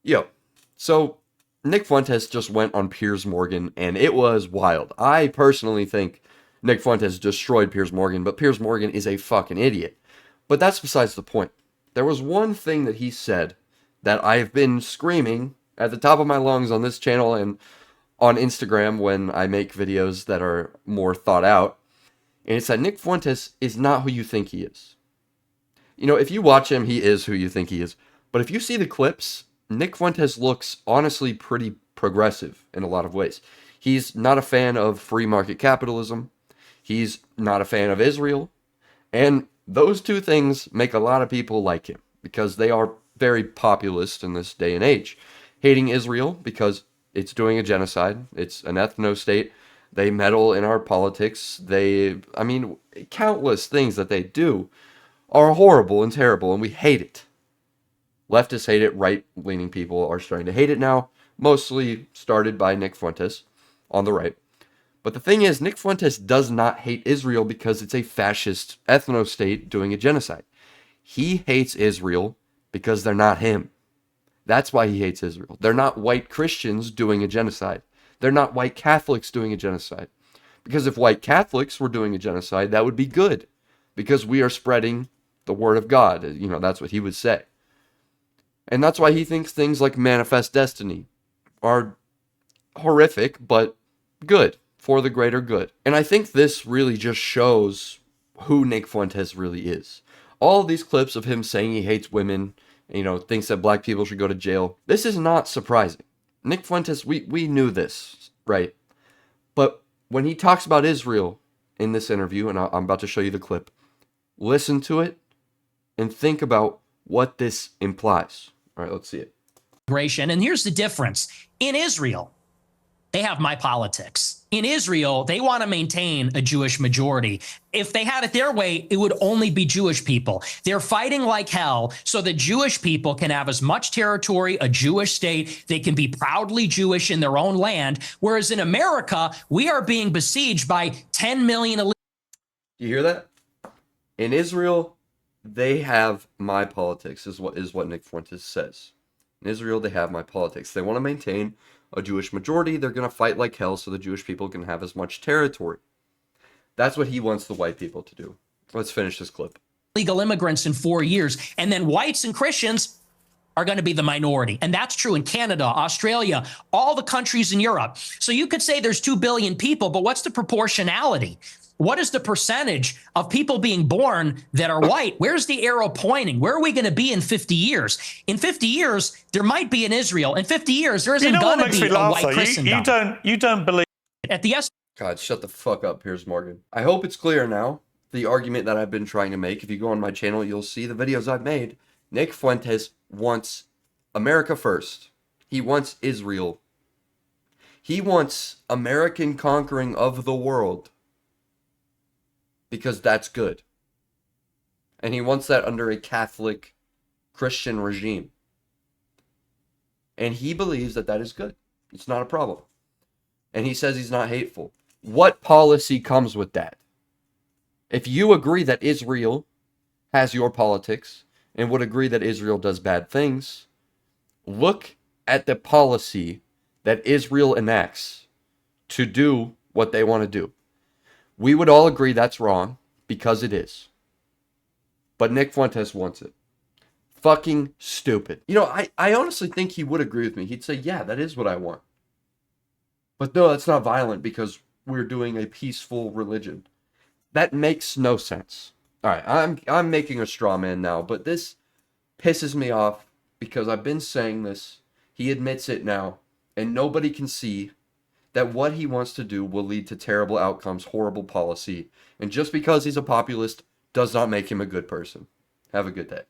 Yo, so Nick Fuentes just went on Piers Morgan, and it was wild. I personally think Nick Fuentes destroyed Piers Morgan, but Piers Morgan is a fucking idiot. But that's besides the point. There was one thing that he said that I've been screaming at the top of my lungs on this channel and on Instagram when I make videos that are more thought out. And it's that Nick Fuentes is not who you think he is. You know, if you watch him, he is who you think he is. But if you see the clips, Nick Fuentes looks honestly pretty progressive in a lot of ways. He's not a fan of free market capitalism. He's not a fan of Israel. And those two things make a lot of people like him because they are very populist in this day and age. Hating Israel because it's doing a genocide, it's an ethno state. They meddle in our politics. Countless things that they do are horrible and terrible, and we hate it. Leftists hate it, right-leaning people are starting to hate it now, mostly started by Nick Fuentes on the right. But the thing is, Nick Fuentes does not hate Israel because it's a fascist ethno-state doing a genocide. He hates Israel because they're not him. That's why he hates Israel. They're not white Christians doing a genocide. They're not white Catholics doing a genocide. Because if white Catholics were doing a genocide, that would be good. Because we are spreading the word of God. You know, that's what he would say. And that's why he thinks things like Manifest Destiny are horrific, but good, for the greater good. And I think this really just shows who Nick Fuentes really is. All of these clips of him saying he hates women, you know, thinks that black people should go to jail, this is not surprising. Nick Fuentes, we knew this, right? But when he talks about Israel in this interview, and I'm about to show you the clip, listen to it and think about what this implies. All right, let's see it. And here's the difference. In Israel, they have my politics. In Israel, they want to maintain a Jewish majority. If they had it their way, it would only be Jewish people. They're fighting like hell so that Jewish people can have as much territory, a Jewish state. They can be proudly Jewish in their own land. Whereas in America, we are being besieged by 10 million. You hear that? In Israel, they have my politics, is what Nick Fuentes says. In Israel, they have my politics. They want to maintain a Jewish majority. They're going to fight like hell so the Jewish people can have as much territory. That's what he wants the white people to do. Let's finish this clip. Legal immigrants in 4 years, and then whites and Christians are going to be the minority. And that's true in Canada, Australia, all the countries in Europe. So you could say there's 2 billion people, but what's the proportionality? What is the percentage of people being born that are white? Where's the arrow pointing? Where are we going to be in 50 years? In 50 years, there might be in Israel. In 50 years, there isn't going to be a white Christendom. You don't believe at the God, shut the fuck up, Piers Morgan. I hope it's clear now, the argument that I've been trying to make. If you go on my channel, you'll see the videos I've made. Nick Fuentes wants America first. He wants Israel. He wants American conquering of the world. Because that's good. And he wants that under a Catholic Christian regime. And he believes that that is good. It's not a problem. And he says he's not hateful. What policy comes with that? If you agree that Israel has your politics and would agree that Israel does bad things, look at the policy that Israel enacts to do what they want to do. We would all agree that's wrong, because it is. But Nick Fuentes wants it. Fucking stupid. You know, I honestly think he would agree with me. He'd say, yeah, that is what I want. But no, that's not violent because we're doing a peaceful religion. That makes no sense. Alright, I'm making a straw man now, but this pisses me off because I've been saying this. He admits it now, and nobody can see that what he wants to do will lead to terrible outcomes, horrible policy, and just because he's a populist does not make him a good person. Have a good day.